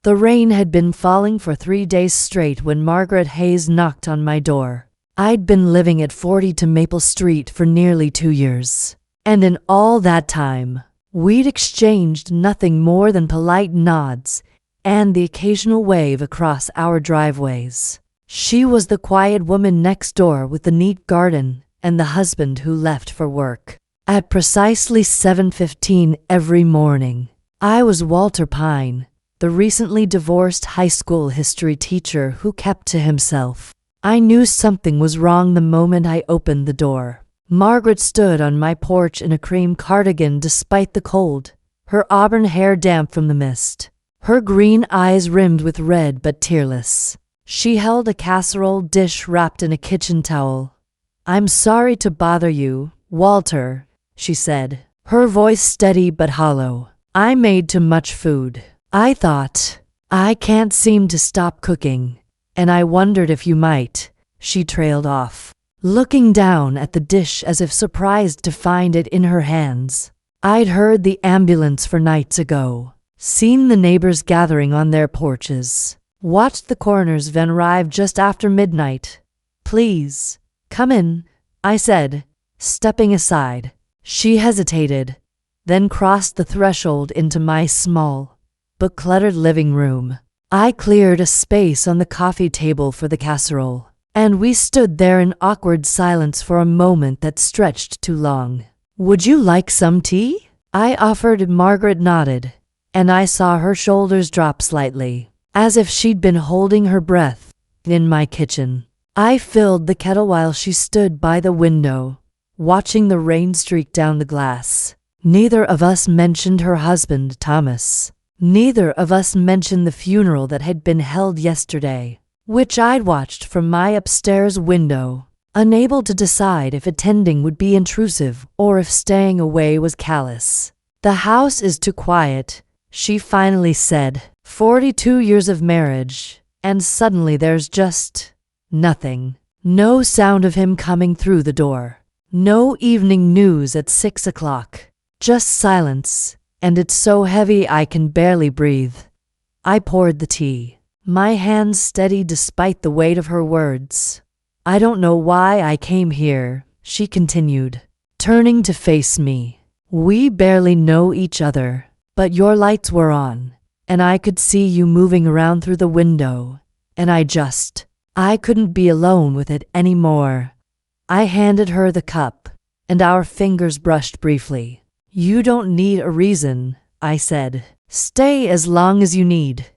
The rain had been falling for 3 days straight when Margaret Hayes knocked on my door. I'd been living at 42 Maple Street for nearly 2 years, and in all that time, we'd exchanged nothing more than polite nods and the occasional wave across our driveways. She was the quiet woman next door with the neat garden and the husband who left for work at precisely 7:15 every morning. I was Walter Pine, the recently divorced high school history teacher who kept to himself. I knew something was wrong the moment I opened the door. Margaret stood on my porch in a cream cardigan despite the cold, her auburn hair damp from the mist, her green eyes rimmed with red but tearless. She held a casserole dish wrapped in a kitchen towel. "I'm sorry to bother you, Walter," she said, her voice steady but hollow. "I made too much food. I thought, I can't seem to stop cooking, and I wondered if you might." She trailed off, looking down at the dish as if surprised to find it in her hands. I'd heard the ambulance for nights ago, seen the neighbors gathering on their porches, watched the coroner's van arrive just after midnight. "Please, come in," I said, stepping aside. She hesitated, then crossed the threshold into my small but cluttered living room. I cleared a space on the coffee table for the casserole, and we stood there in awkward silence for a moment that stretched too long. "Would you like some tea?" I offered. Margaret nodded, and I saw her shoulders drop slightly, as if she'd been holding her breath. In my kitchen, I filled the kettle while she stood by the window, watching the rain streak down the glass. Neither of us mentioned her husband, Thomas. Neither of us mentioned the funeral that had been held yesterday, which I'd watched from my upstairs window, unable to decide if attending would be intrusive or if staying away was callous. "The house is too quiet," she finally said. 42 years of marriage, and suddenly there's just nothing. No sound of him coming through the door. No evening news at 6 o'clock. Just silence, and it's so heavy I can barely breathe. I poured the tea, my hands steady despite the weight of her words. "I don't know why I came here," she continued, turning to face me. "We barely know each other, but your lights were on, and I could see you moving around through the window, and I couldn't be alone with it anymore." I handed her the cup, and our fingers brushed briefly. "You don't need a reason," I said. "Stay as long as you need."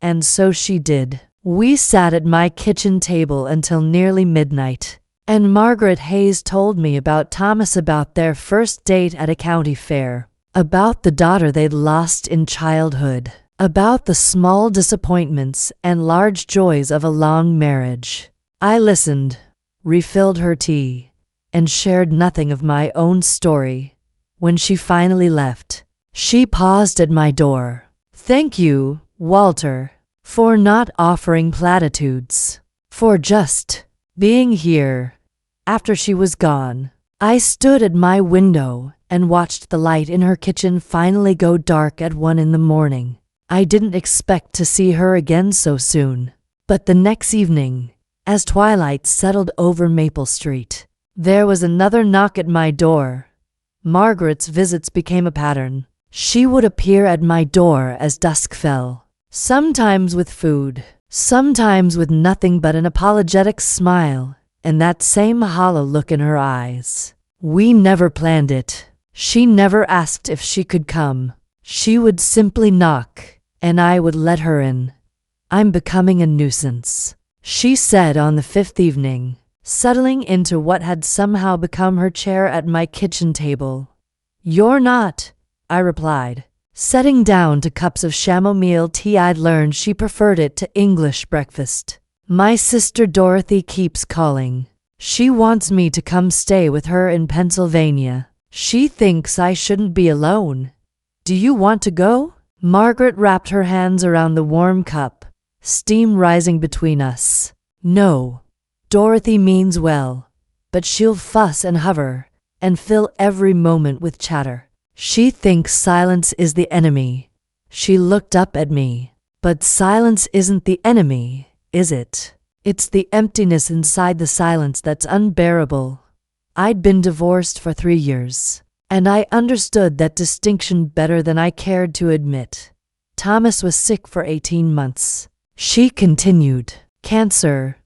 And so she did. We sat at my kitchen table until nearly midnight, and Margaret Hayes told me about Thomas, about their first date at a county fair, about the daughter they'd lost in childhood, about the small disappointments and large joys of a long marriage. I listened, refilled her tea, and shared nothing of my own story. When she finally left, she paused at my door. "Thank you, Walter, for not offering platitudes, for just being here." After she was gone, I stood at my window and watched the light in her kitchen finally go dark at 1 in the morning. I didn't expect to see her again so soon, but the next evening, as twilight settled over Maple Street, there was another knock at my door. Margaret's visits became a pattern. She would appear at my door as dusk fell, sometimes with food, sometimes with nothing but an apologetic smile and that same hollow look in her eyes. We never planned it. She never asked if she could come. She would simply knock, and I would let her in. "I'm becoming a nuisance," she said on the 5th evening, settling into what had somehow become her chair at my kitchen table. "You're not," I replied, setting down 2 cups of chamomile tea. I'd learned she preferred it to English breakfast. "My sister Dorothy keeps calling. She wants me to come stay with her in Pennsylvania. She thinks I shouldn't be alone. Do you want to go?" Margaret wrapped her hands around the warm cup, steam rising between us. "No. Dorothy means well, but she'll fuss and hover and fill every moment with chatter. She thinks silence is the enemy." She looked up at me, But silence isn't the enemy, is it? It's the emptiness inside the silence that's unbearable. I'd been divorced for 3 years, and I understood that distinction better than I cared to admit. Thomas was sick for 18 months. She continued. Cancer.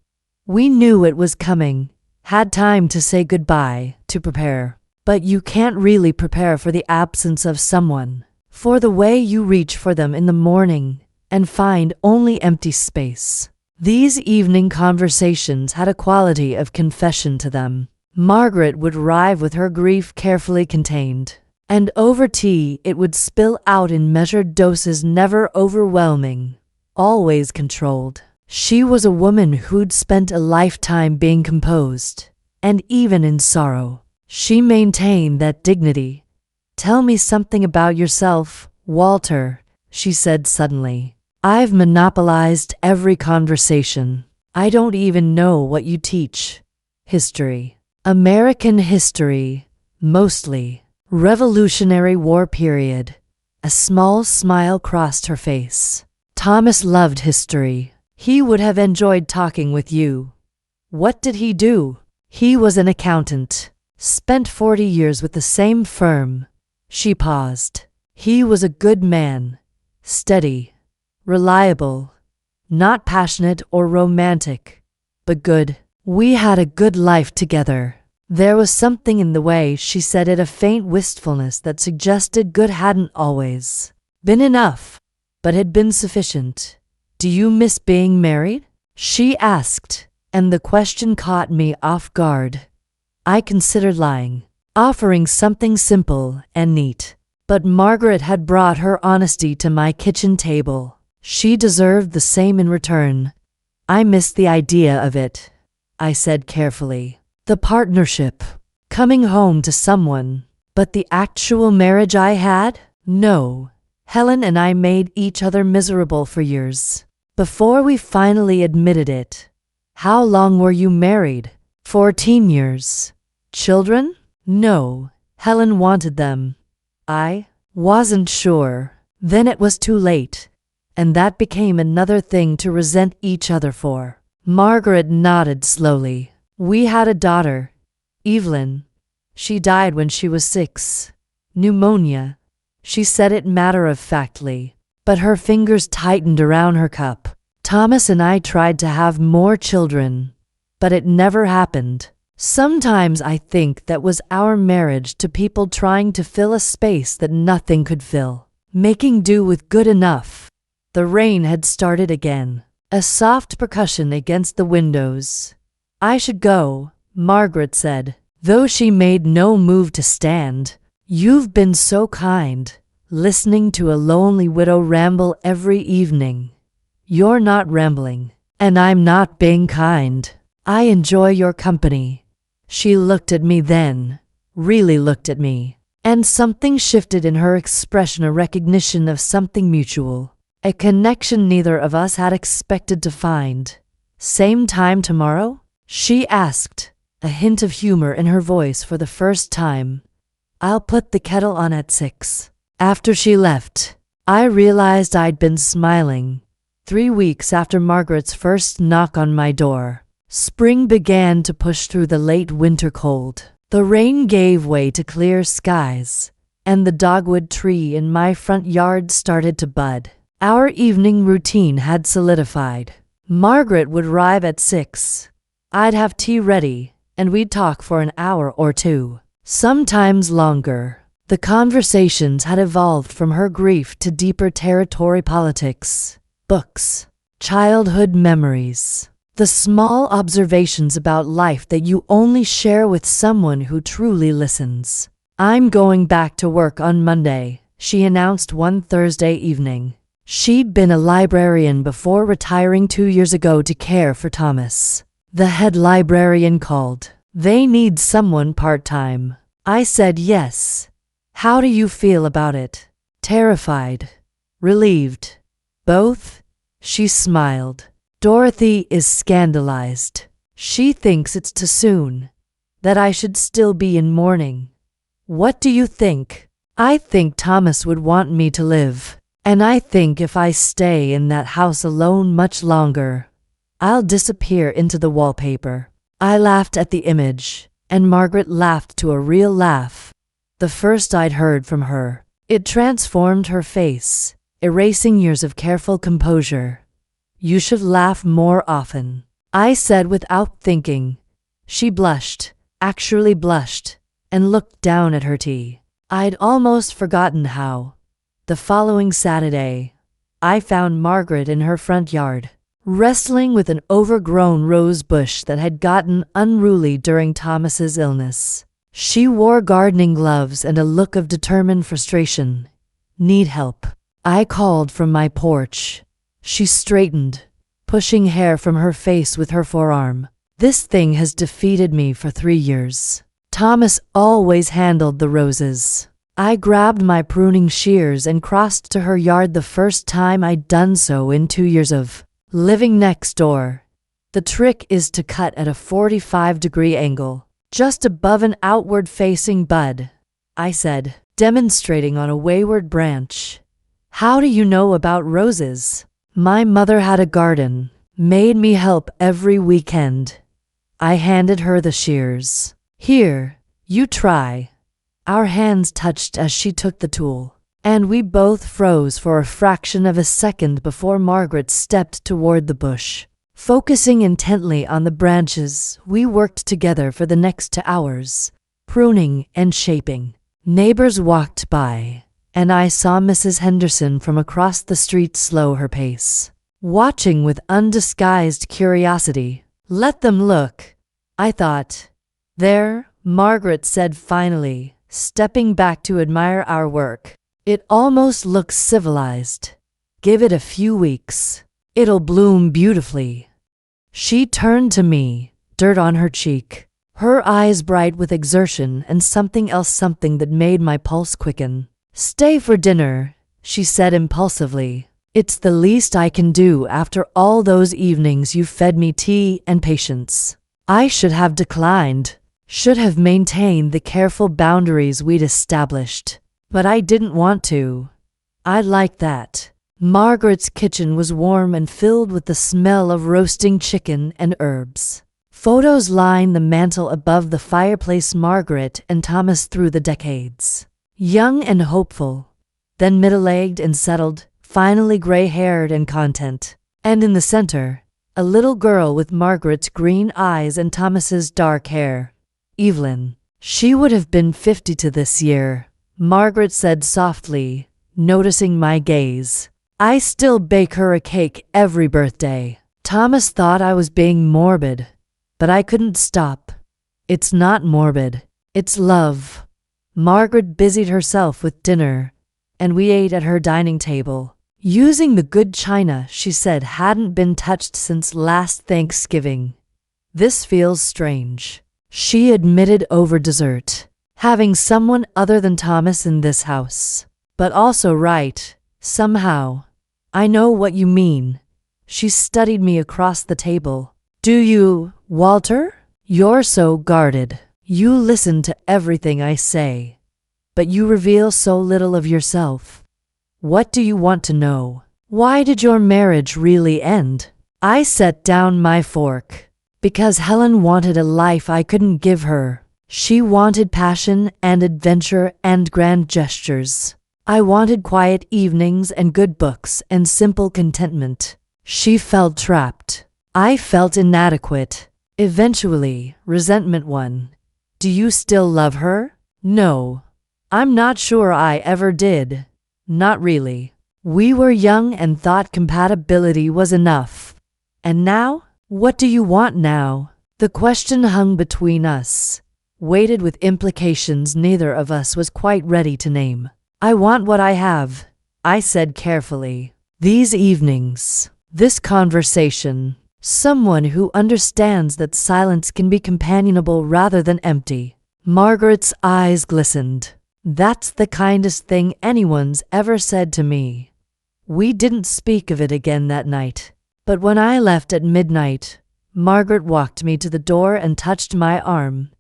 We knew it was coming, had time to say goodbye, to prepare. But you can't really prepare for the absence of someone, for the way you reach for them in the morning and find only empty space. These evening conversations had a quality of confession to them. Margaret would arrive with her grief carefully contained, and over tea it would spill out in measured doses, never overwhelming, always controlled. She was a woman who'd spent a lifetime being composed, and even in sorrow, she maintained that dignity. Tell me something about yourself, Walter, she said suddenly. I've monopolized every conversation. I don't even know what you teach. History. American history, mostly. Revolutionary War period. A small smile crossed her face. Thomas loved history. He would have enjoyed talking with you. What did he do? He was an accountant. Spent 40 years with the same firm. She paused. He was a good man. Steady. Reliable. Not passionate or romantic, but good. We had a good life together. There was something in the way she said it, a faint wistfulness that suggested good hadn't always been enough, but had been sufficient. Do you miss being married? She asked, and the question caught me off guard. I considered lying, offering something simple and neat. But Margaret had brought her honesty to my kitchen table. She deserved the same in return. I missed the idea of it, I said carefully. The partnership, coming home to someone. But the actual marriage I had? No. Helen and I made each other miserable for years, before we finally admitted it. How long were you married? 14 years. Children? No. Helen wanted them. I wasn't sure. Then it was too late, and that became another thing to resent each other for. Margaret nodded slowly. We had a daughter, Evelyn. She died when she was 6. Pneumonia. She said it matter-of-factly, but her fingers tightened around her cup. Thomas and I tried to have more children, but it never happened. Sometimes I think that was our marriage to people trying to fill a space that nothing could fill, making do with good enough. The rain had started again, a soft percussion against the windows. I should go, Margaret said, though she made no move to stand. You've been so kind, listening to a lonely widow ramble every evening. You're not rambling, and I'm not being kind. I enjoy your company. She looked at me then, really looked at me, and something shifted in her expression, a recognition of something mutual, a connection neither of us had expected to find. Same time tomorrow? She asked, a hint of humor in her voice for the first time. I'll put the kettle on at 6. After she left, I realized I'd been smiling. 3 weeks after Margaret's first knock on my door, spring began to push through the late winter cold. The rain gave way to clear skies, and the dogwood tree in my front yard started to bud. Our evening routine had solidified. Margaret would arrive at 6. I'd have tea ready, and we'd talk for an hour or two, sometimes longer. The conversations had evolved from her grief to deeper territory: politics, books, childhood memories. The small observations about life that you only share with someone who truly listens. I'm going back to work on Monday, she announced one Thursday evening. She'd been a librarian before retiring 2 years ago to care for Thomas. The head librarian called. They need someone part-time. I said yes. How do you feel about it? Terrified. Relieved. Both? She smiled. Dorothy is scandalized. She thinks it's too soon, that I should still be in mourning. What do you think? I think Thomas would want me to live. And I think if I stay in that house alone much longer, I'll disappear into the wallpaper. I laughed at the image, and Margaret laughed to a real laugh, the first I'd heard from her. It transformed her face, erasing years of careful composure. You should laugh more often, I said without thinking. She blushed, actually blushed, and looked down at her tea. I'd almost forgotten how. The following Saturday, I found Margaret in her front yard, wrestling with an overgrown rose bush that had gotten unruly during Thomas's illness. She wore gardening gloves and a look of determined frustration. Need help? I called from my porch. She straightened, pushing hair from her face with her forearm. This thing has defeated me for 3 years. Thomas always handled the roses. I grabbed my pruning shears and crossed to her yard the first time I'd done so in 2 years of living next door. The trick is to cut at a 45-degree angle, just above an outward-facing bud, I said, demonstrating on a wayward branch. How do you know about roses? My mother had a garden, made me help every weekend. I handed her the shears. Here, you try. Our hands touched as she took the tool, and we both froze for a fraction of a second before Margaret stepped toward the bush. Focusing intently on the branches, we worked together for the next 2 hours, pruning and shaping. Neighbors walked by, and I saw Mrs. Henderson from across the street slow her pace, watching with undisguised curiosity. Let them look, I thought. There, Margaret said finally, stepping back to admire our work. It almost looks civilized. Give it a few weeks. It'll bloom beautifully. She turned to me, dirt on her cheek, her eyes bright with exertion and something that made my pulse quicken. Stay for dinner, she said impulsively. It's the least I can do after all those evenings you fed me tea and patience. I should have declined, should have maintained the careful boundaries we'd established. But I didn't want to. I liked that. Margaret's kitchen was warm and filled with the smell of roasting chicken and herbs. Photos lined the mantel above the fireplace. Margaret and Thomas through the decades. Young and hopeful, then middle-aged and settled, finally gray-haired and content. And in the center, a little girl with Margaret's green eyes and Thomas's dark hair. Evelyn. She would have been 52 this year, Margaret said softly, noticing my gaze. I still bake her a cake every birthday. Thomas thought I was being morbid, but I couldn't stop. It's not morbid, it's love. Margaret busied herself with dinner, and we ate at her dining table, using the good china she said hadn't been touched since last Thanksgiving. This feels strange, she admitted over dessert. Having someone other than Thomas in this house. But also right, somehow. I know what you mean. She studied me across the table. Do you, Walter? You're so guarded. You listen to everything I say. But you reveal so little of yourself. What do you want to know? Why did your marriage really end? I set down my fork. Because Helen wanted a life I couldn't give her. She wanted passion and adventure and grand gestures. I wanted quiet evenings and good books and simple contentment. She felt trapped. I felt inadequate. Eventually, resentment won. Do you still love her? No. I'm not sure I ever did. Not really. We were young and thought compatibility was enough. And now? What do you want now? The question hung between us, weighted with implications neither of us was quite ready to name. I want what I have, I said carefully. These evenings, this conversation, someone who understands that silence can be companionable rather than empty. Margaret's eyes glistened. That's the kindest thing anyone's ever said to me. We didn't speak of it again that night. But when I left at midnight, Margaret walked me to the door and touched my arm.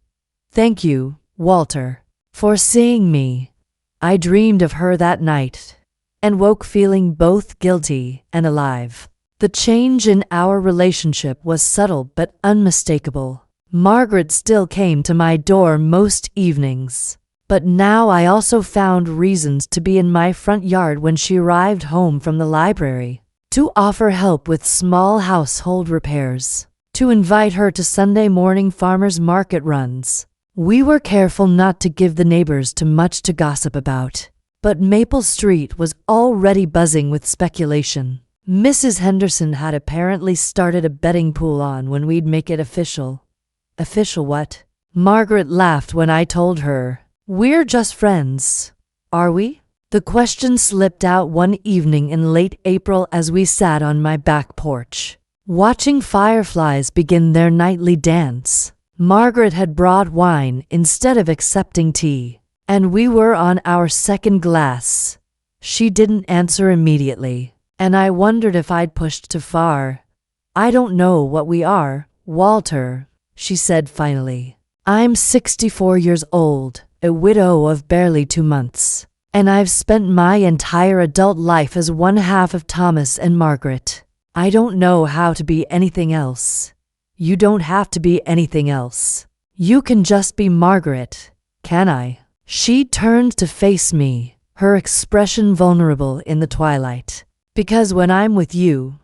Thank you, Walter, for seeing me. I dreamed of her that night, and woke feeling both guilty and alive. The change in our relationship was subtle but unmistakable. Margaret still came to my door most evenings, but now I also found reasons to be in my front yard when she arrived home from the library, to offer help with small household repairs, to invite her to Sunday morning farmers market runs. We were careful not to give the neighbors too much to gossip about, but Maple Street was already buzzing with speculation. Mrs. Henderson had apparently started a betting pool on when we'd make it official. Official what? Margaret laughed when I told her. We're just friends. Are we? The question slipped out one evening in late April as we sat on my back porch, watching fireflies begin their nightly dance. Margaret had brought wine instead of accepting tea, and we were on our second glass. She didn't answer immediately, and I wondered if I'd pushed too far. I don't know what we are, Walter, she said finally. I'm 64 years old, a widow of barely 2 months, and I've spent my entire adult life as one half of Thomas and Margaret. I don't know how to be anything else. You don't have to be anything else. You can just be Margaret, can I? She turned to face me, her expression vulnerable in the twilight. Because when I'm with you,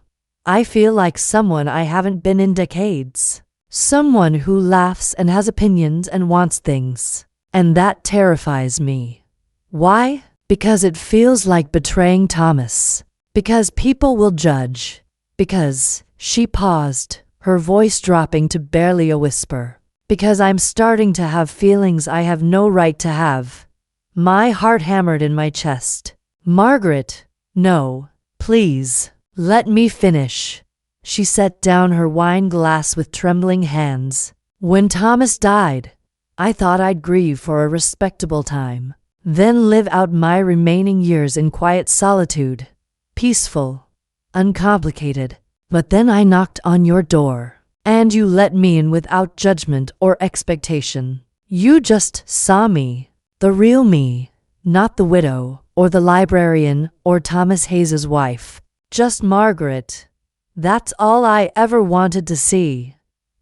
I feel like someone I haven't been in decades. Someone who laughs and has opinions and wants things. And that terrifies me. Why? Because it feels like betraying Thomas. Because people will judge. Because, she paused, her voice dropping to barely a whisper. Because I'm starting to have feelings I have no right to have. My heart hammered in my chest. Margaret, no. Please, let me finish. She set down her wine glass with trembling hands. When Thomas died, I thought I'd grieve for a respectable time, then live out my remaining years in quiet solitude, peaceful, uncomplicated. But then I knocked on your door, and you let me in without judgment or expectation. You just saw me, the real me, not the widow, or the librarian, or Thomas Hayes's wife. Just Margaret. That's all I ever wanted to see.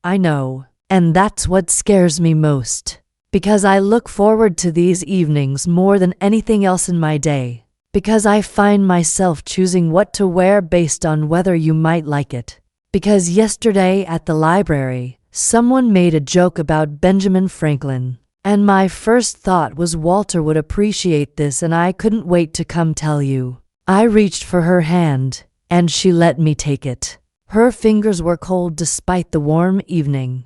I know, and that's what scares me most. Because I look forward to these evenings more than anything else in my day. Because I find myself choosing what to wear based on whether you might like it. Because yesterday at the library, someone made a joke about Benjamin Franklin. And my first thought was Walter would appreciate this, and I couldn't wait to come tell you. I reached for her hand, and she let me take it. Her fingers were cold despite the warm evening.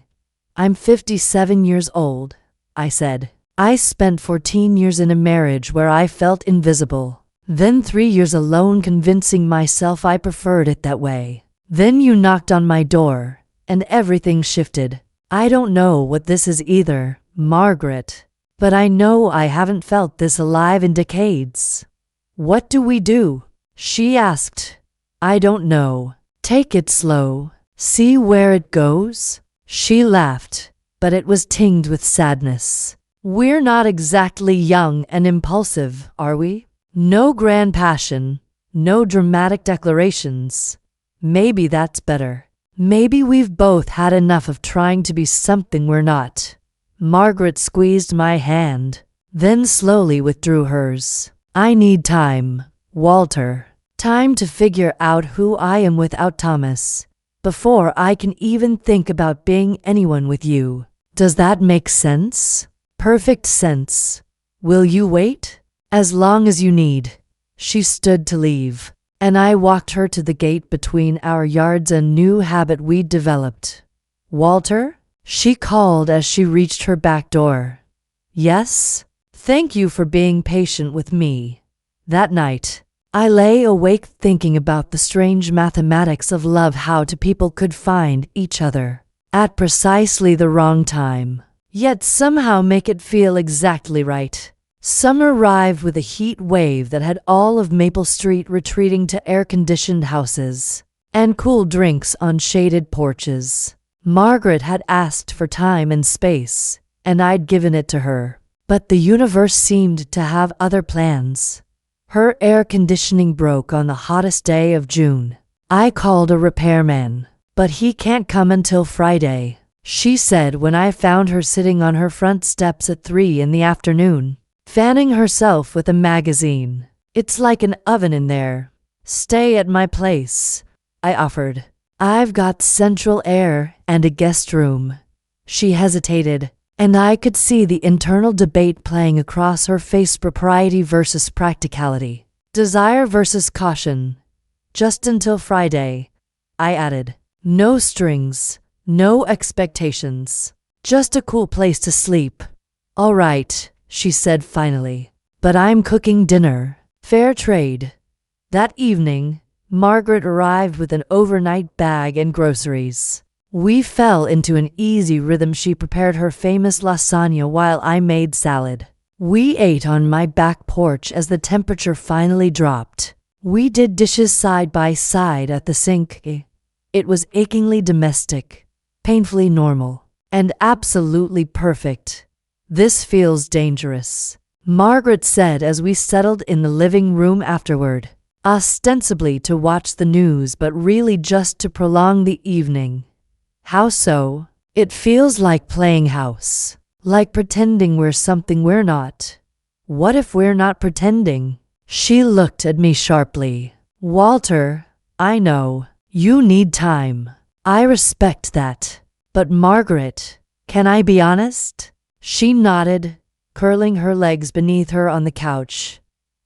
I'm 57 years old, I said. I spent 14 years in a marriage where I felt invisible. Then 3 years alone convincing myself I preferred it that way. Then you knocked on my door, and everything shifted. I don't know what this is either, Margaret, but I know I haven't felt this alive in decades. What do we do? She asked. I don't know. Take it slow. See where it goes? She laughed, but it was tinged with sadness. We're not exactly young and impulsive, are we? No grand passion, no dramatic declarations. Maybe that's better. Maybe we've both had enough of trying to be something we're not. Margaret squeezed my hand, then slowly withdrew hers. I need time, Walter. Time to figure out who I am without Thomas, before I can even think about being anyone with you. Does that make sense? Perfect sense. Will you wait? As long as you need. She stood to leave, and I walked her to the gate between our yards, a new habit we'd developed. Walter? She called as she reached her back door. Yes? Thank you for being patient with me. That night, I lay awake thinking about the strange mathematics of love, how two people could find each other at precisely the wrong time, yet somehow make it feel exactly right. Summer arrived with a heat wave that had all of Maple Street retreating to air-conditioned houses and cool drinks on shaded porches. Margaret had asked for time and space, and I'd given it to her. But the universe seemed to have other plans. Her air conditioning broke on the hottest day of June. I called a repairman, but he can't come until Friday, she said when I found her sitting on her front steps at 3 in the afternoon, fanning herself with a magazine. It's like an oven in there. Stay at my place, I offered. I've got central air and a guest room. She hesitated, and I could see the internal debate playing across her face: propriety versus practicality, desire versus caution. Just until Friday, I added. No strings, no expectations. Just a cool place to sleep. All right, she said finally. But I'm cooking dinner. Fair trade. That evening, Margaret arrived with an overnight bag and groceries. We fell into an easy rhythm. She prepared her famous lasagna while I made salad. We ate on my back porch as the temperature finally dropped. We did dishes side by side at the sink. It was achingly domestic, painfully normal, and absolutely perfect. This feels dangerous, Margaret said as we settled in the living room afterward, ostensibly to watch the news but really just to prolong the evening. How so? It feels like playing house, like pretending we're something we're not. What if we're not pretending? She looked at me sharply. Walter, I know, you need time. I respect that. But Margaret, can I be honest? She nodded, curling her legs beneath her on the couch.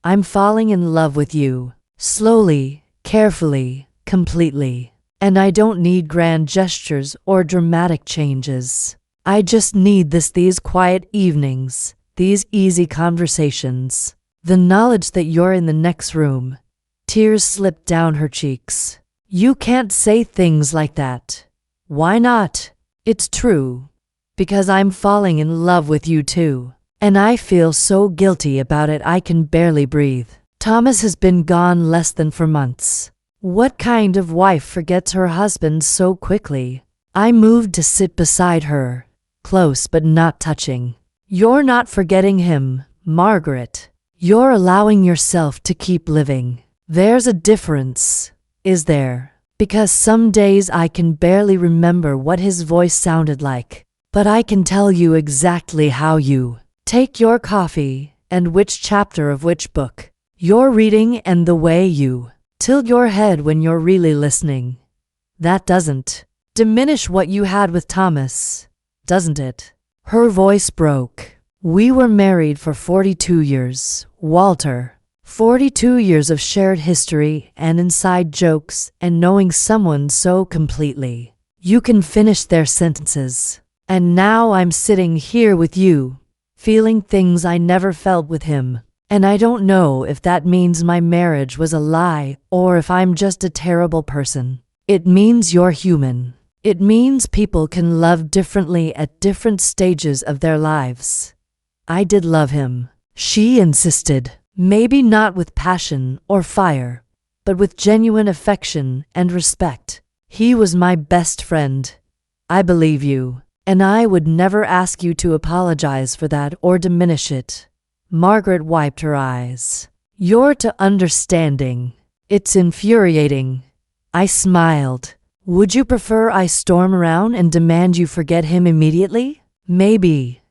I'm falling in love with you. Slowly, carefully, completely. And I don't need grand gestures or dramatic changes. I just need these quiet evenings, these easy conversations. The knowledge that you're in the next room. Tears slipped down her cheeks. You can't say things like that. Why not? It's true. Because I'm falling in love with you too. And I feel so guilty about it I can barely breathe. Thomas has been gone less than 4 months. What kind of wife forgets her husband so quickly? I moved to sit beside her, close but not touching. You're not forgetting him, Margaret. You're allowing yourself to keep living. There's a difference, is there? Because some days I can barely remember what his voice sounded like, but I can tell you exactly how you take your coffee and which chapter of which book you're reading and the way you tilt your head when you're really listening. That doesn't diminish what you had with Thomas, doesn't it? Her voice broke. We were married for 42 years, Walter. 42 years of shared history and inside jokes and knowing someone so completely. You can finish their sentences. And now I'm sitting here with you, feeling things I never felt with him. And I don't know if that means my marriage was a lie or if I'm just a terrible person. It means you're human. It means people can love differently at different stages of their lives. I did love him, she insisted. Maybe not with passion or fire, but with genuine affection and respect. He was my best friend. I believe you, and I would never ask you to apologize for that or diminish it. Margaret wiped her eyes. You're too understanding. It's infuriating. I smiled. Would you prefer I storm around and demand you forget him immediately? Maybe.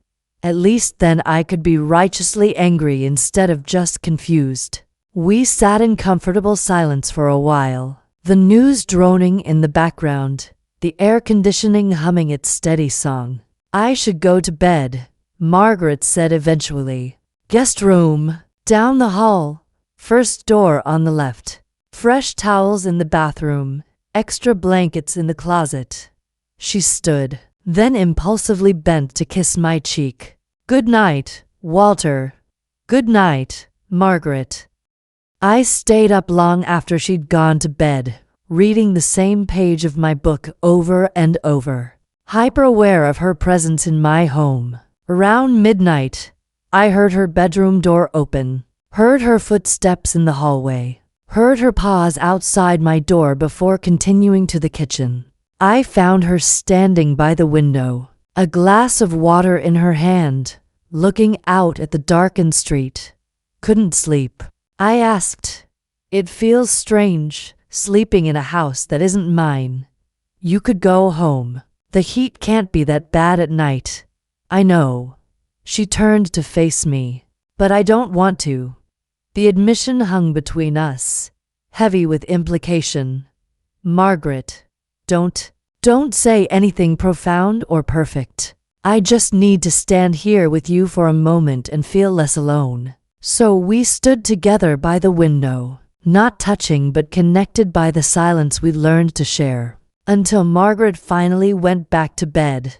At least then I could be righteously angry instead of just confused. We sat in comfortable silence for a while, the news droning in the background, the air conditioning humming its steady song. I should go to bed, Margaret said eventually. Guest room, down the hall, first door on the left. Fresh towels in the bathroom, extra blankets in the closet. She stood, then impulsively bent to kiss my cheek. Good night, Walter. Good night, Margaret. I stayed up long after she'd gone to bed, reading the same page of my book over and over, hyper-aware of her presence in my home. Around midnight, I heard her bedroom door open, heard her footsteps in the hallway, heard her pause outside my door before continuing to the kitchen. I found her standing by the window, a glass of water in her hand, looking out at the darkened street. Couldn't sleep. I asked. It feels strange, sleeping in a house that isn't mine. You could go home. The heat can't be that bad at night. I know. She turned to face me. But I don't want to. The admission hung between us, heavy with implication. Margaret, don't say anything profound or perfect. I just need to stand here with you for a moment and feel less alone. So we stood together by the window, not touching but connected by the silence we learned to share, until Margaret finally went back to bed.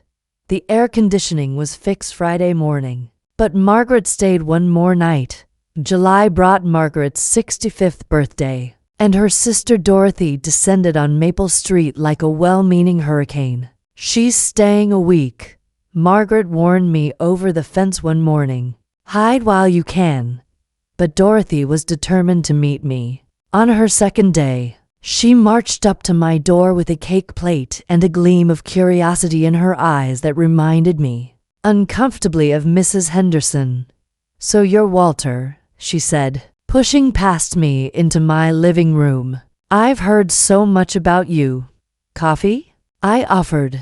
The air conditioning was fixed Friday morning, but Margaret stayed one more night. July brought Margaret's 65th birthday, and her sister Dorothy descended on Maple Street like a well-meaning hurricane. She's staying a week, Margaret warned me over the fence one morning. Hide while you can. But Dorothy was determined to meet me. On her second day, she marched up to my door with a cake plate and a gleam of curiosity in her eyes that reminded me uncomfortably of Mrs. Henderson. "So you're Walter," she said, pushing past me into my living room. "I've heard so much about you. Coffee?" I offered,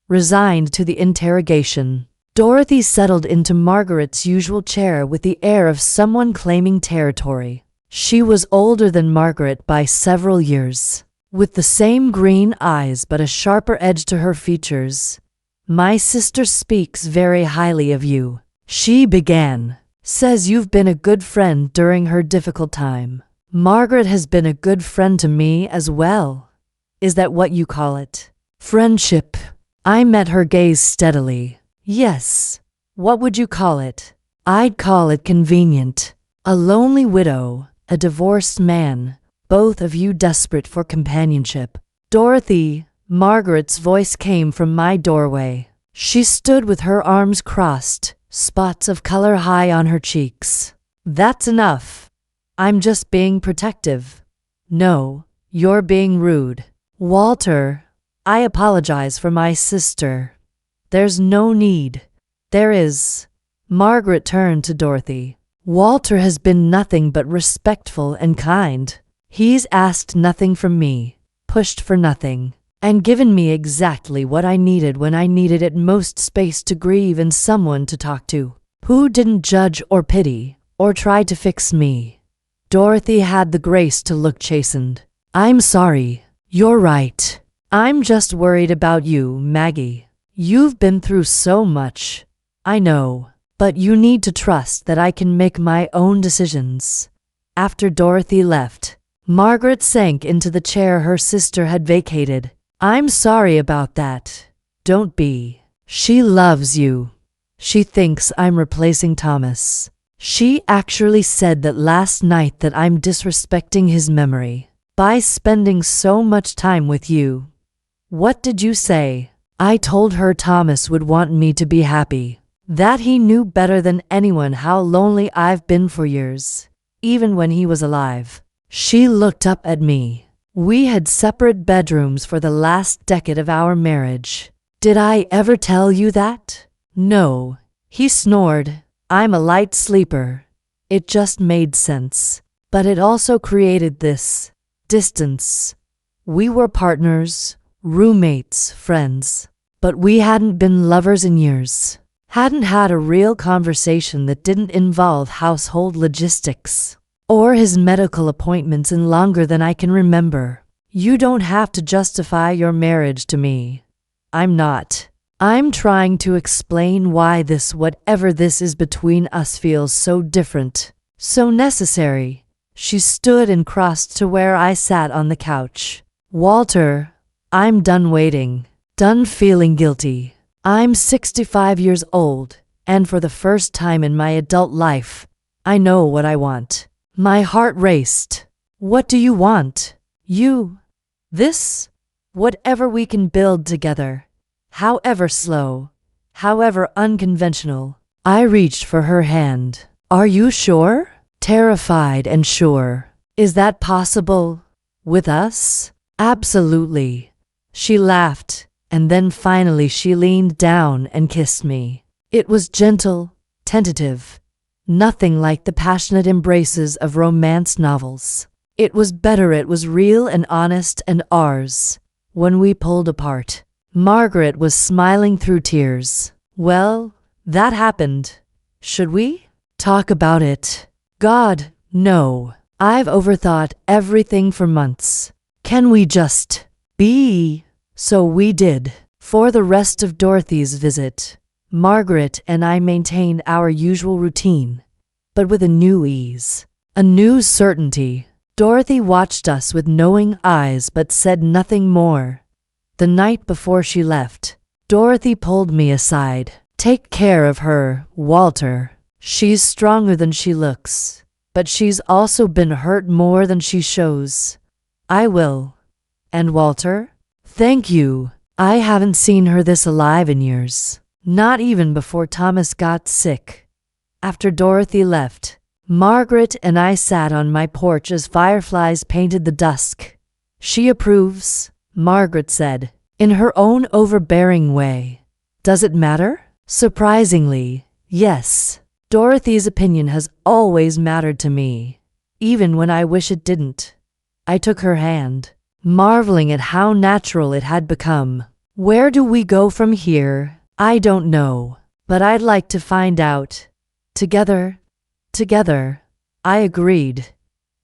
resigned to the interrogation. Dorothy settled into Margaret's usual chair with the air of someone claiming territory. She was older than Margaret by several years, with the same green eyes but a sharper edge to her features. "My sister speaks very highly of you," she began. "Says you've been a good friend during her difficult time. Margaret has been a good friend to me as well. Is that what you call it? Friendship?" I met her gaze steadily. "Yes. What would you call it?" "I'd call it convenient. A lonely widow, a divorced man, both of you desperate for companionship." "Dorothy," Margaret's voice came from my doorway. She stood with her arms crossed, spots of color high on her cheeks. "That's enough. I'm just being protective." "No, you're being rude." "Walter, I apologize for my sister." "There's no need." "There is." Margaret turned to Dorothy. "Walter has been nothing but respectful and kind. He's asked nothing from me, pushed for nothing, and given me exactly what I needed when I needed it most: space to grieve and someone to talk to, who didn't judge or pity, or try to fix me." Dorothy had the grace to look chastened. "I'm sorry. You're right. I'm just worried about you, Maggie. You've been through so much. I know. But you need to trust that I can make my own decisions." After Dorothy left, Margaret sank into the chair her sister had vacated. "I'm sorry about that. Don't be. She loves you. She thinks I'm replacing Thomas. She actually said that last night that I'm disrespecting his memory by spending so much time with you." "What did you say?" "I told her Thomas would want me to be happy. That he knew better than anyone how lonely I've been for years, even when he was alive." She looked up at me. "We had separate bedrooms for the last decade of our marriage. Did I ever tell you that?" "No." He snored. "I'm a light sleeper." It just made sense. But it also created this distance. We were partners, roommates, friends. But we hadn't been lovers in years. Hadn't had a real conversation that didn't involve household logistics or his medical appointments in longer than I can remember. You don't have to justify your marriage to me. I'm not. I'm trying to explain why this, whatever this is between us, feels so different, so necessary. She stood and crossed to where I sat on the couch. "Walter, I'm done waiting. Done feeling guilty. I'm 65 years old, and for the first time in my adult life, I know what I want." My heart raced. "What do you want?" "You. This. Whatever we can build together. However slow, however unconventional." I reached for her hand. "Are you sure?" Terrified and sure. "Is that possible? With us?" "Absolutely." She laughed, and then finally she leaned down and kissed me. It was gentle, tentative, Nothing like the passionate embraces of romance novels. It was better, it was real and honest and ours. When we pulled apart, Margaret was smiling through tears. Well, that happened. Should we talk about it? God, no. I've overthought everything for months. Can we just be? So we did. For the rest of Dorothy's visit, Margaret and I maintained our usual routine, but with a new ease, a new certainty. Dorothy watched us with knowing eyes but said nothing more. The night before she left, Dorothy pulled me aside. Take care of her, Walter. She's stronger than she looks, but she's also been hurt more than she shows. I will. And Walter? Thank you. I haven't seen her this alive in years. Not even before Thomas got sick. After Dorothy left, Margaret and I sat on my porch as fireflies painted the dusk. She approves, Margaret said, in her own overbearing way. Does it matter? Surprisingly, yes. Dorothy's opinion has always mattered to me, even when I wish it didn't. I took her hand, marveling at how natural it had become. Where do we go from here? I don't know, but I'd like to find out. Together. I agreed.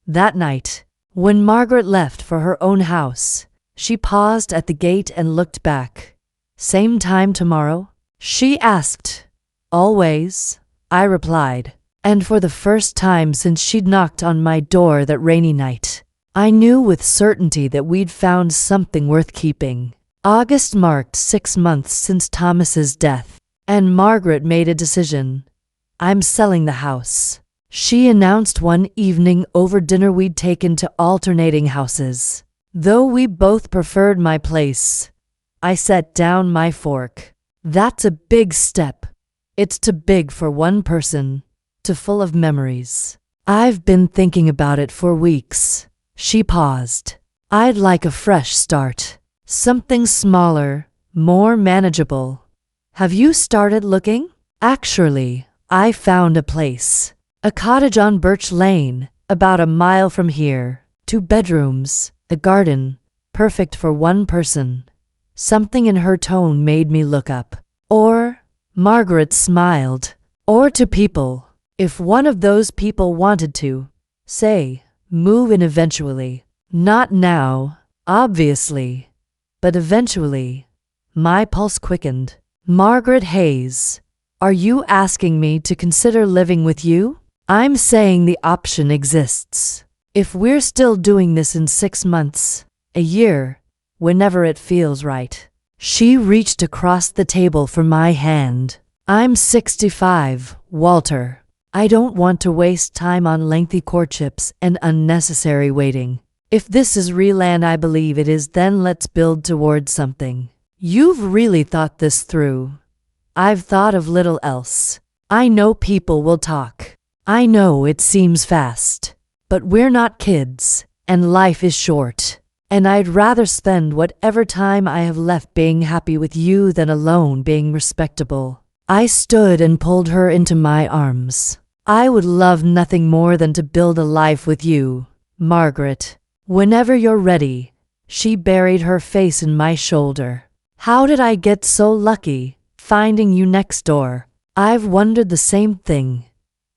That night, when Margaret left for her own house, she paused at the gate and looked back. Same time tomorrow? She asked. Always, I replied. And for the first time since she'd knocked on my door that rainy night, I knew with certainty that we'd found something worth keeping. August marked 6 months since Thomas's death, and Margaret made a decision. I'm selling the house. She announced one evening over dinner we'd taken to alternating houses. Though we both preferred my place, I set down my fork. That's a big step. It's too big for one person, too full of memories. I've been thinking about it for weeks. She paused. I'd like a fresh start. Something smaller, more manageable. Have you started looking? Actually, I found a place. A cottage on Birch Lane, about a mile from here. 2 bedrooms, a garden, perfect for one person. Something in her tone made me look up. Or, Margaret smiled. Or to people. If one of those people wanted to, say, move in eventually. Not now, obviously. But eventually, my pulse quickened. Margaret Hayes, are you asking me to consider living with you? I'm saying the option exists. If we're still doing this in 6 months, a year, whenever it feels right. She reached across the table for my hand. I'm 65, Walter. I don't want to waste time on lengthy courtships and unnecessary waiting. If this is real and I believe it is, then let's build towards something. You've really thought this through. I've thought of little else. I know people will talk. I know it seems fast. But we're not kids, and life is short. And I'd rather spend whatever time I have left being happy with you than alone being respectable. I stood and pulled her into my arms. I would love nothing more than to build a life with you, Margaret. Whenever you're ready. She buried her face in my shoulder. How did I get so lucky, finding you next door? I've wondered the same thing.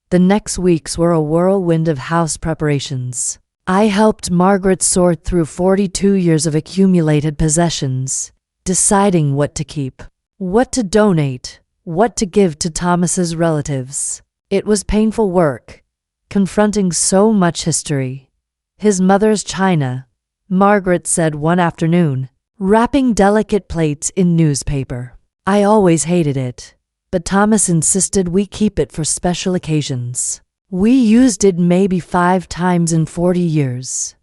The next weeks were a whirlwind of house preparations. I helped Margaret sort through 42 years of accumulated possessions, deciding what to keep, what to donate, what to give to Thomas's relatives. It was painful work, confronting so much history. His mother's china, Margaret said one afternoon, wrapping delicate plates in newspaper. I always hated it, but Thomas insisted we keep it for special occasions. We used it maybe 5 times in 40 years.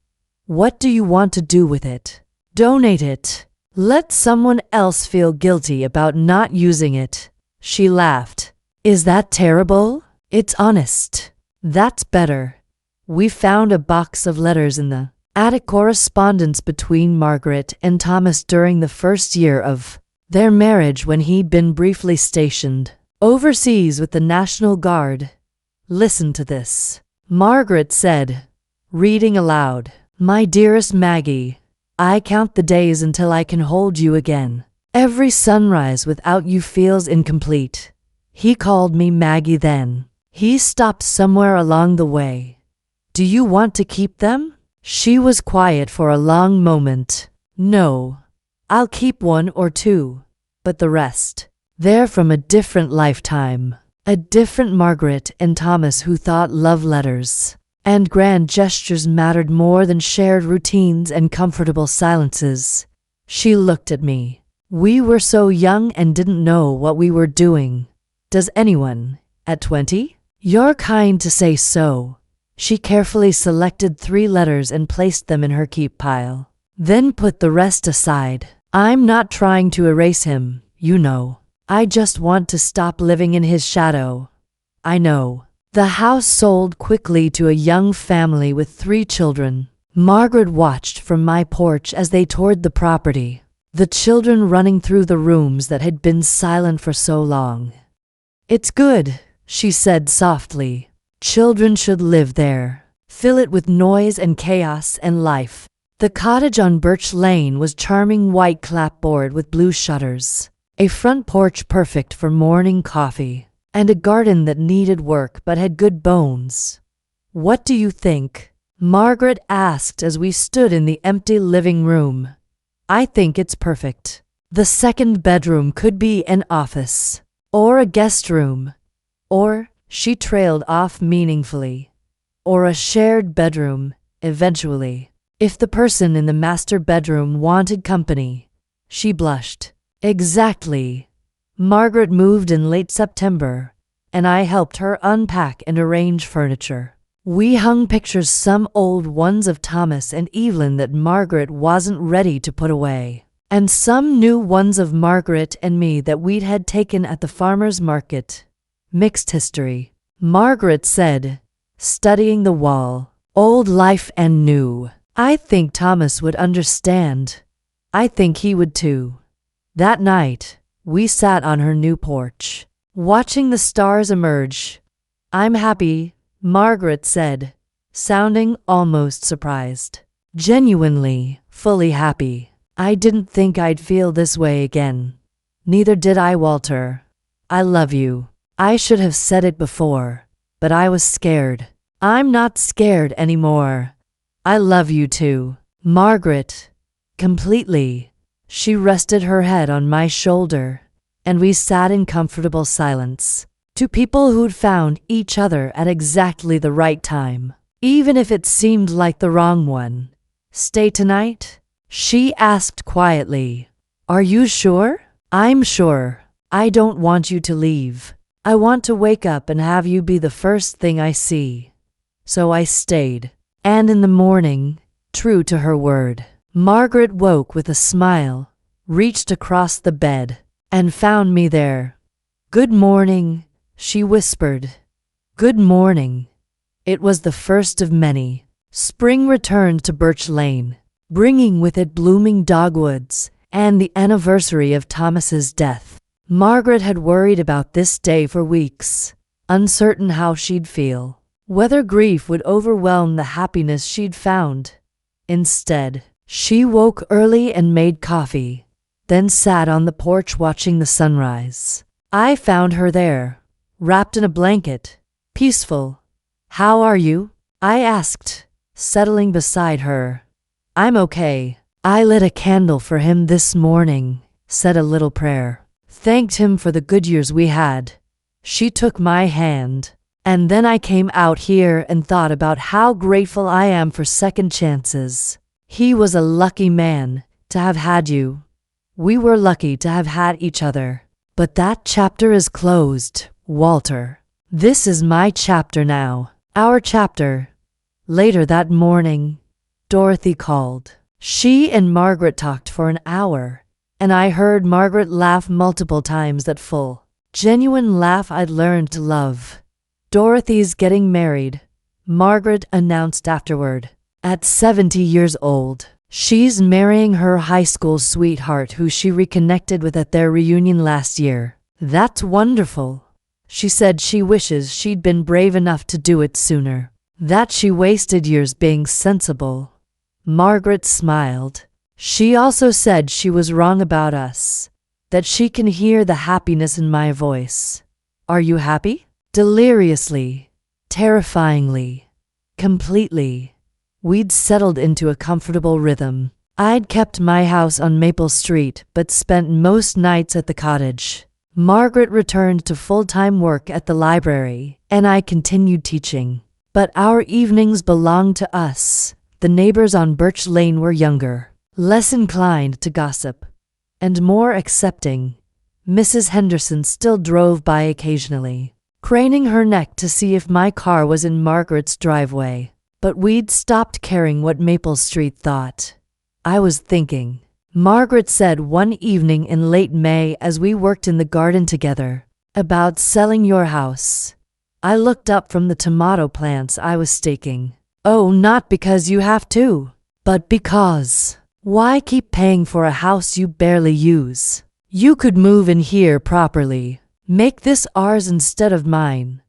What do you want to do with it? Donate it. Let someone else feel guilty about not using it. She laughed. Is that terrible? It's honest. That's better. We found a box of letters in the attic, correspondence between Margaret and Thomas during the first year of their marriage when he'd been briefly stationed overseas with the National Guard. Listen to this. Margaret said, reading aloud. My dearest Maggie, I count the days until I can hold you again. Every sunrise without you feels incomplete. He called me Maggie then. He stopped somewhere along the way. Do you want to keep them? She was quiet for a long moment. No. I'll keep one or two, but the rest. They're from a different lifetime. A different Margaret and Thomas who thought love letters and grand gestures mattered more than shared routines and comfortable silences. She looked at me. We were so young and didn't know what we were doing. Does anyone, at 20? You're kind to say so. She carefully selected 3 letters and placed them in her keep pile. Then put the rest aside. I'm not trying to erase him, you know. I just want to stop living in his shadow. I know. The house sold quickly to a young family with 3 children. Margaret watched from my porch as they toured the property, the children running through the rooms that had been silent for so long. It's good, she said softly. Children should live there. Fill it with noise and chaos and life. The cottage on Birch Lane was charming white clapboard with blue shutters, a front porch perfect for morning coffee, and a garden that needed work but had good bones. What do you think? Margaret asked as we stood in the empty living room. I think it's perfect. The second bedroom could be an office, or a guest room, or, she trailed off meaningfully, or a shared bedroom, eventually. If the person in the master bedroom wanted company, she blushed. Exactly. Margaret moved in late September, and I helped her unpack and arrange furniture. We hung pictures, some old ones of Thomas and Evelyn that Margaret wasn't ready to put away, and some new ones of Margaret and me that we'd had taken at the farmer's market. Mixed history, Margaret said, studying the wall. Old life and new. I think Thomas would understand. I think he would too. That night, we sat on her new porch, watching the stars emerge. I'm happy, Margaret said, sounding almost surprised. Genuinely, fully happy. I didn't think I'd feel this way again. Neither did I, Walter. I love you. I should have said it before, but I was scared. I'm not scared anymore. I love you too, Margaret. Completely. She rested her head on my shoulder, and we sat in comfortable silence. 2 people who'd found each other at exactly the right time, even if it seemed like the wrong one. Stay tonight? She asked quietly. Are you sure? I'm sure. I don't want you to leave. I want to wake up and have you be the first thing I see. So I stayed. And in the morning, true to her word, Margaret woke with a smile, reached across the bed, and found me there. Good morning, she whispered. Good morning. It was the first of many. Spring returned to Birch Lane, bringing with it blooming dogwoods and the anniversary of Thomas's death. Margaret had worried about this day for weeks, uncertain how she'd feel, whether grief would overwhelm the happiness she'd found. Instead, she woke early and made coffee, then sat on the porch watching the sunrise. I found her there, wrapped in a blanket, peaceful. How are you? I asked, settling beside her. I'm okay. I lit a candle for him this morning, said a little prayer. Thanked him for the good years we had. She took my hand. And then I came out here and thought about how grateful I am for second chances. He was a lucky man to have had you. We were lucky to have had each other. But that chapter is closed, Walter. This is my chapter now. Our chapter. Later that morning, Dorothy called. She and Margaret talked for an hour, and I heard Margaret laugh multiple times, that full, genuine laugh I'd learned to love. Dorothy's getting married, Margaret announced afterward. At 70 years old, she's marrying her high school sweetheart who she reconnected with at their reunion last year. That's wonderful. She said she wishes she'd been brave enough to do it sooner, that she wasted years being sensible. Margaret smiled. She also said she was wrong about us, that she can hear the happiness in my voice. Are you happy? Deliriously, terrifyingly, completely. We'd settled into a comfortable rhythm. I'd kept my house on Maple Street but spent most nights at the cottage. Margaret returned to full-time work at the library, and I continued teaching. But our evenings belonged to us. The neighbors on Birch Lane were younger, less inclined to gossip, and more accepting. Mrs. Henderson still drove by occasionally, craning her neck to see if my car was in Margaret's driveway. But we'd stopped caring what Maple Street thought. I was thinking, Margaret said one evening in late May as we worked in the garden together, about selling your house. I looked up from the tomato plants I was staking. Oh, not because you have to, but because. Why keep paying for a house you barely use? You could move in here properly. Make this ours instead of mine.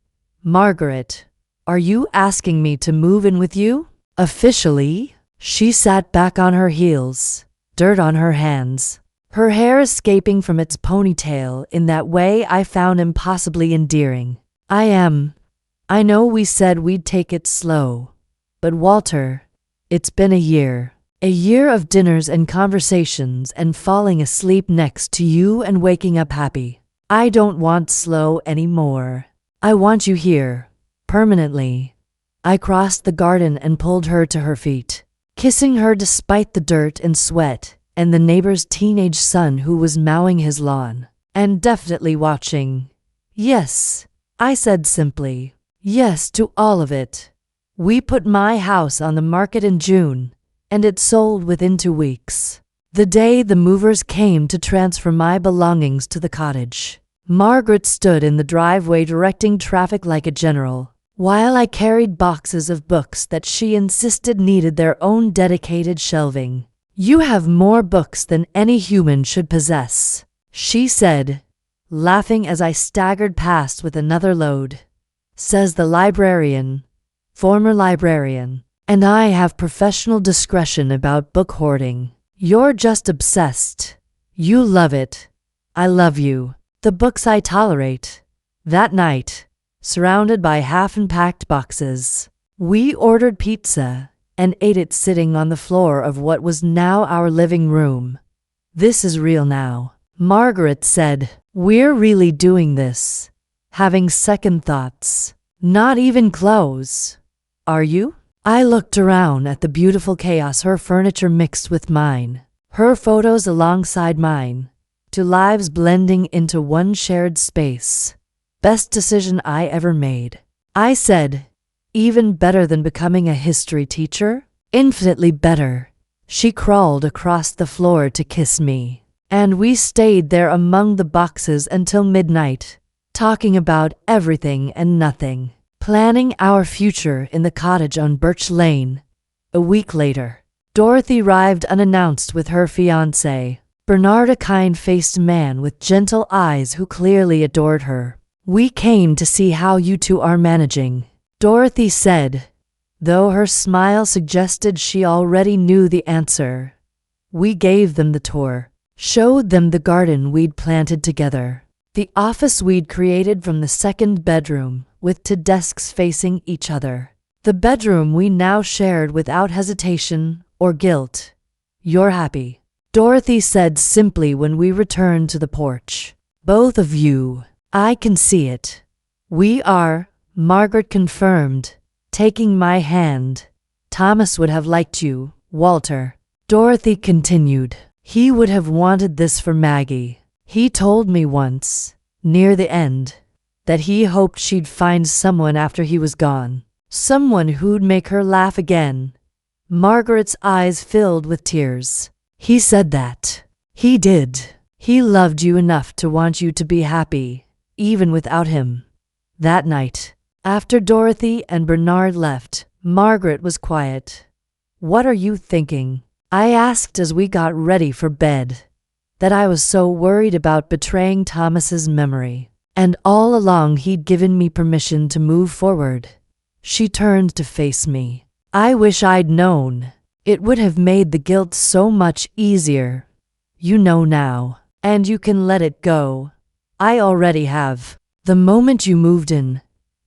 Margaret, are you asking me to move in with you? Officially? She sat back on her heels, dirt on her hands, her hair escaping from its ponytail in that way I found impossibly endearing. I know we said we'd take it slow, but Walter, it's been a year of dinners and conversations and falling asleep next to you and waking up happy. I don't want slow anymore. I want you here, permanently. I crossed the garden and pulled her to her feet, kissing her despite the dirt and sweat and the neighbor's teenage son who was mowing his lawn, and definitely watching. Yes, I said simply. Yes to all of it. We put my house on the market in June, and it sold within 2 weeks. The day the movers came to transfer my belongings to the cottage, Margaret stood in the driveway directing traffic like a general, while I carried boxes of books that she insisted needed their own dedicated shelving. You have more books than any human should possess, she said, laughing as I staggered past with another load. Says the librarian, former librarian, and I have professional discretion about book hoarding. You're just obsessed. You love it. I love you. The books I tolerate. That night, surrounded by half-unpacked boxes, we ordered pizza and ate it sitting on the floor of what was now our living room. This is real now, Margaret said. We're really doing this. Having second thoughts. Not even clothes. Are you? I looked around at the beautiful chaos her furniture mixed with mine, her photos alongside mine, two lives blending into one shared space. Best decision I ever made. I said, even better than becoming a history teacher? Infinitely better. She crawled across the floor to kiss me, and we stayed there among the boxes until midnight, talking about everything and nothing, planning our future in the cottage on Birch Lane. A week later, Dorothy arrived unannounced with her fiancé, Bernard, a kind-faced man with gentle eyes who clearly adored her. We came to see how you two are managing, Dorothy said, though her smile suggested she already knew the answer. We gave them the tour, showed them the garden we'd planted together, the office we'd created from the second bedroom, with 2 desks facing each other. The bedroom we now shared without hesitation or guilt. You're happy, Dorothy said simply when we returned to the porch. Both of you. I can see it. We are, Margaret confirmed, taking my hand. Thomas would have liked you, Walter. Dorothy continued. He would have wanted this for Maggie. He told me once, near the end, that he hoped she'd find someone after he was gone. Someone who'd make her laugh again. Margaret's eyes filled with tears. He said that. He did. He loved you enough to want you to be happy, even without him. That night, after Dorothy and Bernard left, Margaret was quiet. What are you thinking? I asked as we got ready for bed. That I was so worried about betraying Thomas's memory. And all along he'd given me permission to move forward. She turned to face me. I wish I'd known. It would have made the guilt so much easier. You know now, and you can let it go. I already have. The moment you moved in,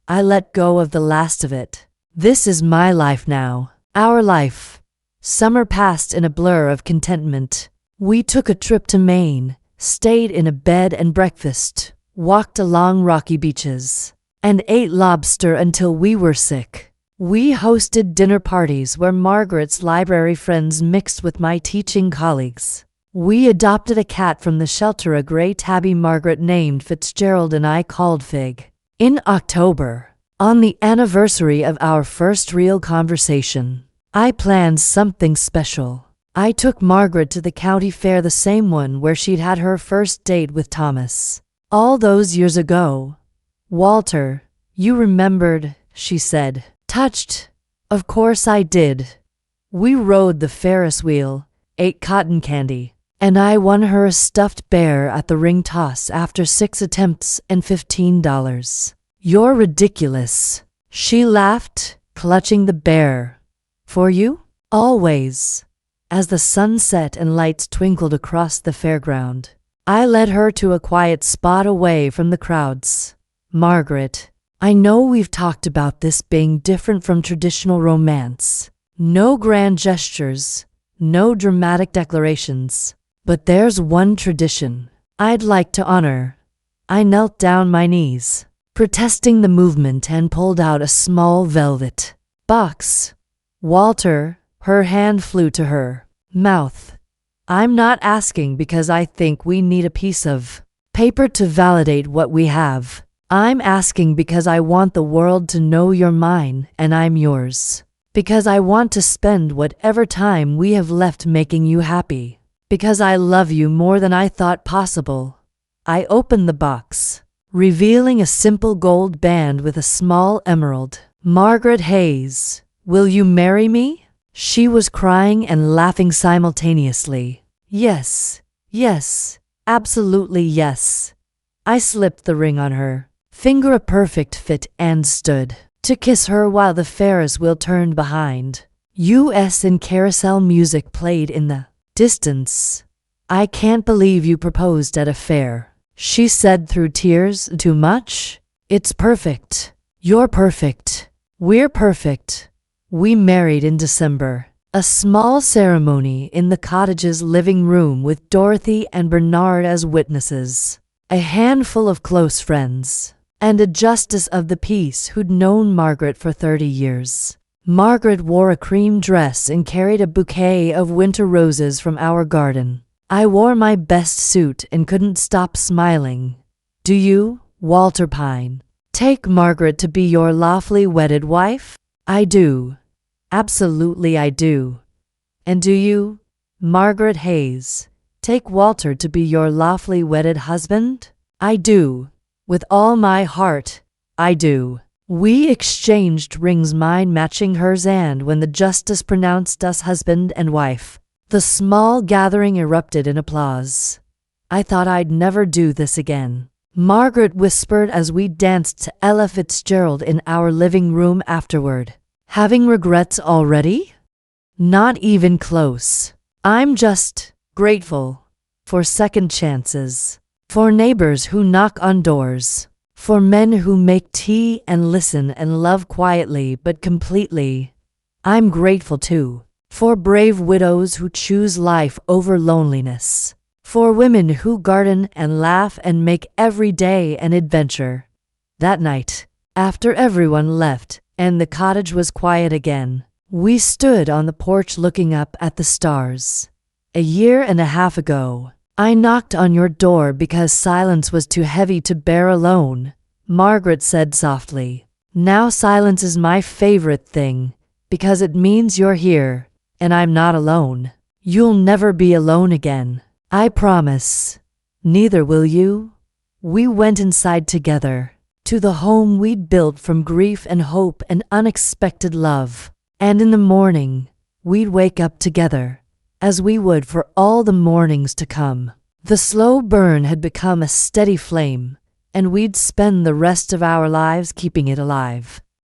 I let go of the last of it. This is my life now. Our life. Summer passed in a blur of contentment. We took a trip to Maine, stayed in a bed and breakfast, walked along rocky beaches, and ate lobster until we were sick. We hosted dinner parties where Margaret's library friends mixed with my teaching colleagues. We adopted a cat from the shelter, a gray tabby Margaret named Fitzgerald and I called Fig. In October, on the anniversary of our first real conversation, I planned something special. I took Margaret to the county fair, the same one where she'd had her first date with Thomas. All those years ago. Walter, you remembered, she said. Touched. Of course I did. We rode the Ferris wheel, ate cotton candy, and I won her a stuffed bear at the ring toss after 6 attempts and $15. You're ridiculous. She laughed, clutching the bear. For you? Always. As the sun set and lights twinkled across the fairground, I led her to a quiet spot away from the crowds. Margaret, I know we've talked about this being different from traditional romance. No grand gestures, no dramatic declarations. But there's one tradition I'd like to honor. I knelt down my knees, protesting the movement, and pulled out a small velvet box. Walter, her hand flew to her mouth. I'm not asking because I think we need a piece of paper to validate what we have. I'm asking because I want the world to know you're mine and I'm yours. Because I want to spend whatever time we have left making you happy. Because I love you more than I thought possible. I opened the box, revealing a simple gold band with a small emerald. Margaret Hayes, will you marry me? She was crying and laughing simultaneously. Yes, yes, absolutely yes. I slipped the ring on her finger, a perfect fit, and stood to kiss her while the Ferris wheel turned behind. US and carousel music played in the distance. I can't believe you proposed at a fair, she said through tears. Too much? It's perfect. You're perfect. We're perfect. We married in December. A small ceremony in the cottage's living room with Dorothy and Bernard as witnesses. A handful of close friends. And a justice of the peace who'd known Margaret for 30 years. Margaret wore a cream dress and carried a bouquet of winter roses from our garden. I wore my best suit and couldn't stop smiling. Do you, Walter Pine, take Margaret to be your lawfully wedded wife? I do. Absolutely I do. And do you, Margaret Hayes, take Walter to be your lawfully wedded husband? I do. With all my heart, I do. We exchanged rings, mine matching hers, and when the justice pronounced us husband and wife, the small gathering erupted in applause. I thought I'd never do this again, Margaret whispered as we danced to Ella Fitzgerald in our living room afterward. Having regrets already? Not even close. I'm just grateful for second chances. For neighbors who knock on doors. For men who make tea and listen and love quietly but completely. I'm grateful too. For brave widows who choose life over loneliness. For women who garden and laugh and make every day an adventure. That night, after everyone left and the cottage was quiet again, we stood on the porch looking up at the stars. 1.5 years ago, I knocked on your door because silence was too heavy to bear alone, Margaret said softly. Now silence is my favorite thing, because it means you're here, and I'm not alone. You'll never be alone again. I promise. Neither will you. We went inside together, to the home we'd built from grief and hope and unexpected love. And in the morning, we'd wake up together, as we would for all the mornings to come. The slow burn had become a steady flame, and we'd spend the rest of our lives keeping it alive.